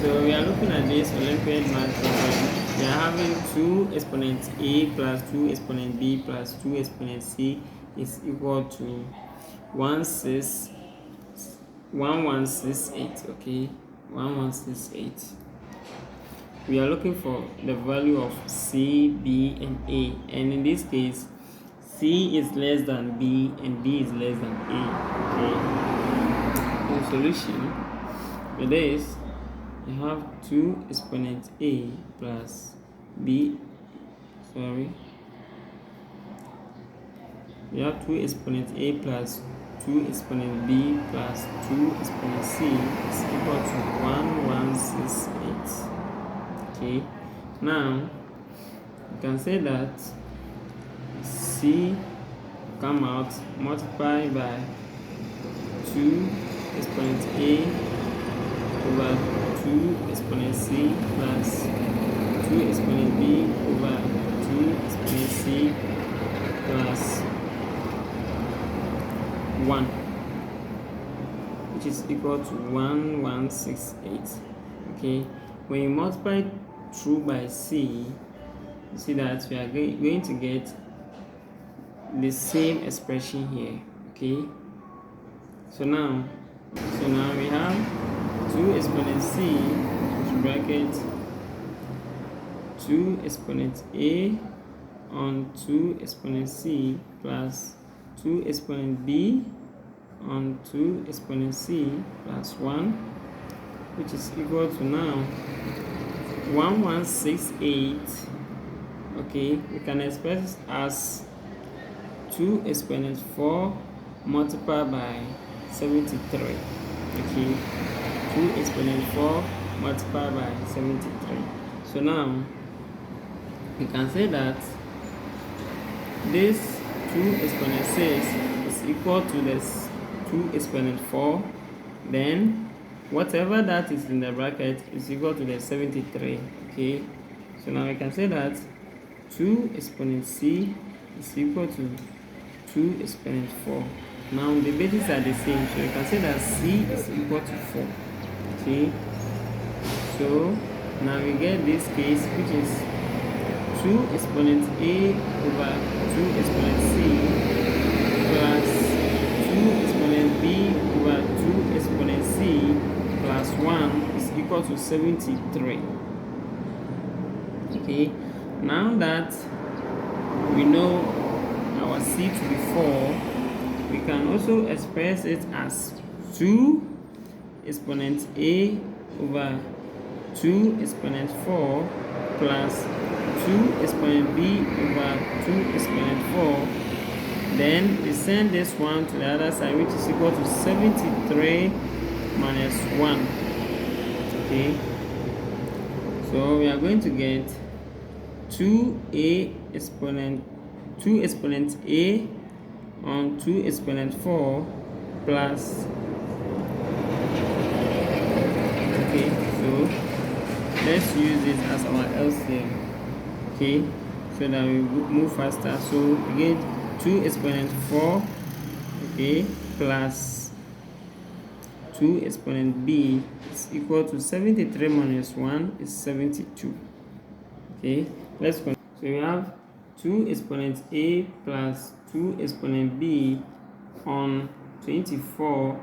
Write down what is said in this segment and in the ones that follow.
So we are looking at this Olympiad math problem. We are having 2 exponent a plus 2 exponent b plus 2 exponent c is equal to 1168. Okay, 1168. We are looking for the value of c, b, and a, and in this case, c is less than b and b is less than a. Okay, the solution for this, you have 2 exponent a plus b, we have 2 exponent a plus 2 exponent b plus 2 exponent c is equal to 1168. Okay, now you can say that c come out multiply by 2 exponent a over 2 exponent c plus 2 exponent b over 2 exponent c plus 1, which is equal to 1168. Okay, when you multiply through by c, you see that we are going to get the same expression here. Okay, so now we have 2 exponent c bracket 2 exponent a on 2 exponent c plus 2 exponent b on 2 exponent c plus 1, which is equal to now 1168. Okay, we can express as 2 exponent 4 multiplied by 73. Okay, 2 exponent 4 multiplied by 73. So now we can say that this 2 exponent 6 is equal to this 2 exponent 4, then whatever that is in the bracket is equal to the 73. Okay, so now we can say that 2 exponent c is equal to 2 exponent 4. Now the bases are the same, so you can say that c is equal to 4. Okay, so now we get this case, which is 2 exponent a over 2 exponent c plus 2 exponent b over 2 exponent c plus 1 is equal to 73. Okay, now that we know our c to be 4, we can also express it as 2 exponent a over 2 exponent 4 plus 2 exponent b over 2 exponent 4. Then we send this one to the other side, which is equal to 73 minus 1. Okay, so we are going to get 2 exponent a on 2 exponent 4 plus, okay, so let's use this as our LCM. Okay, so that we move faster. So we get 2 exponent 4, okay, plus 2 exponent b is equal to 73 minus 1 is 72. Okay, let's continue. So we have 2 exponent a plus 2 exponent b on 24.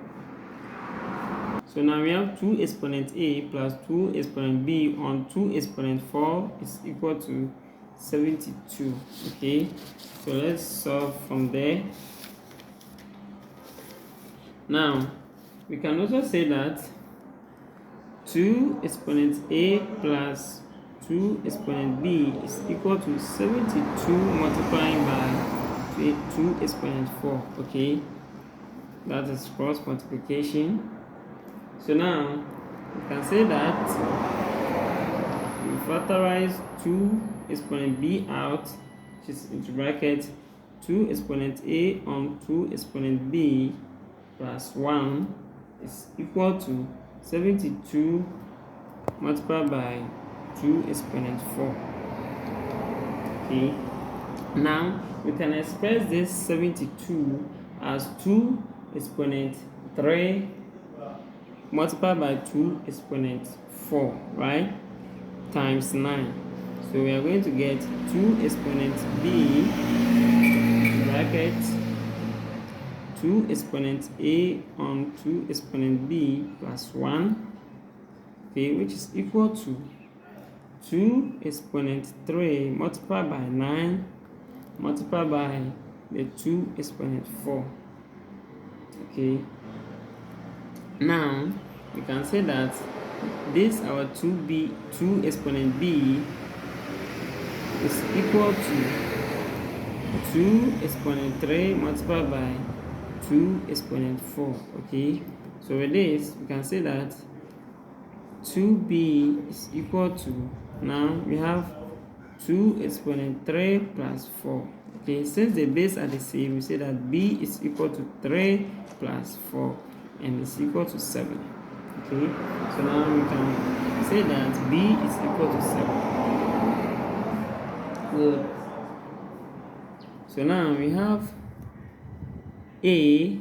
So now we have 2 exponent a plus 2 exponent b on 2 exponent 4 is equal to 72. Okay, so let's solve from there. Now we can also say that 2 exponent a plus 2 exponent b is equal to 72 multiplying by 2 exponent 4. Okay, that is cross multiplication. So now we can say that we factorize 2 exponent b out, which is into bracket 2 exponent a on 2 exponent b plus 1 is equal to 72 multiplied by 2 exponent 4. Okay, now we can express this 72 as 2 exponent 3 multiplied by 2 exponent 4, right, times 9. So we are going to get 2 exponent b bracket 2 exponent a on 2 exponent b plus 1, okay, which is equal to 2 exponent 3 multiplied by 9 multiplied by the 2 exponent 4. Okay, now we can say that this our 2 exponent b is equal to 2 exponent 3 multiplied by 2 exponent 4. Okay, so with this we can say that 2b is equal to, now we have 2 exponent 3 plus 4. Okay, since the base are the same, we say that b is equal to 3 plus 4 and is equal to 7. Okay, so now we can say that b is equal to 7. Good. So now we have a,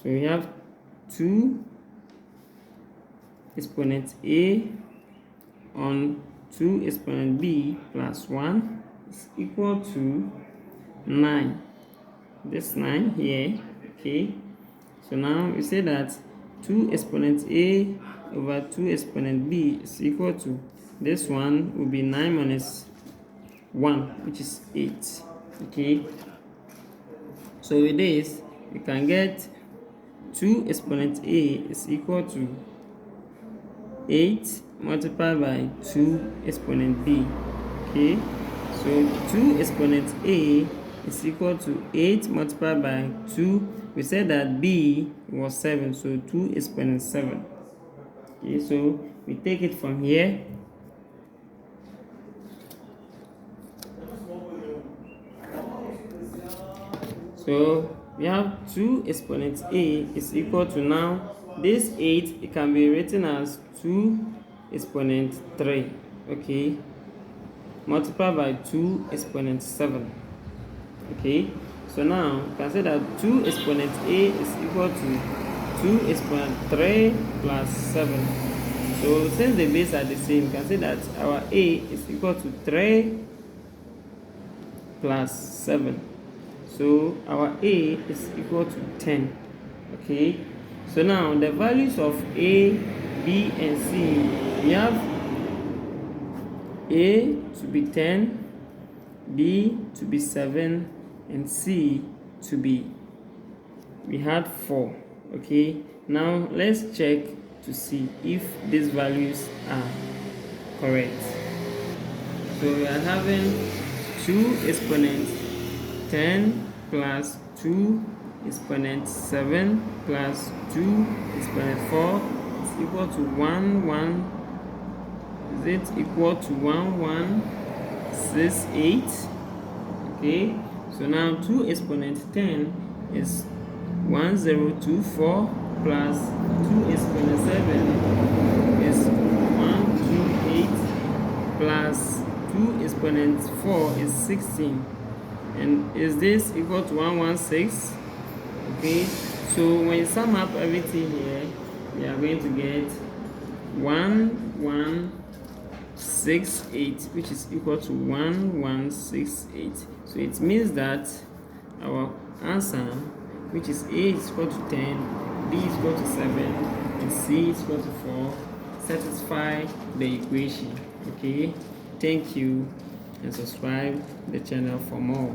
so we have 2 exponent a on 2 exponent b plus 1 is equal to 9. This 9 here. Okay, so now we say that 2 exponent a over 2 exponent b is equal to, this one will be 9 minus 1, which is 8. Okay, so with this you can get 2 exponent a is equal to 8 multiplied by 2 exponent b. Okay, so 2 exponent a is equal to 8 multiplied by 2. We said that b was 7, so 2 exponent 7. Okay, so we take it from here. So we have 2 exponent a is equal to, now this 8, it can be written as 2 exponent 3, okay, multiplied by 2 exponent 7. Okay, so now you can say that 2 exponent a is equal to 2 exponent 3 plus 7. So since the base are the same, you can say that our a is equal to 3 plus 7. So our a is equal to 10. Okay, so now the values of a, b, and c, we have a to be 10, b to be 7, and c to be, we had 4. Okay, now let's check to see if these values are correct. So we are having 2 exponent 10 plus 2 exponent 7 plus 2 exponent 4 is equal to 1. Is it equal to 1168? Okay, so now 2 exponent 10 is 1024 plus 2 exponent 7 is 128 plus 2 exponent 4 is 16. And is this equal to 116? Okay, so when you sum up everything here, we are going to get 1168, which is equal to 1168. So it means that our answer, which is a is equal to 10, b is equal to 7, and c is equal to 4, satisfy the equation. Okay, thank you, and subscribe the channel for more.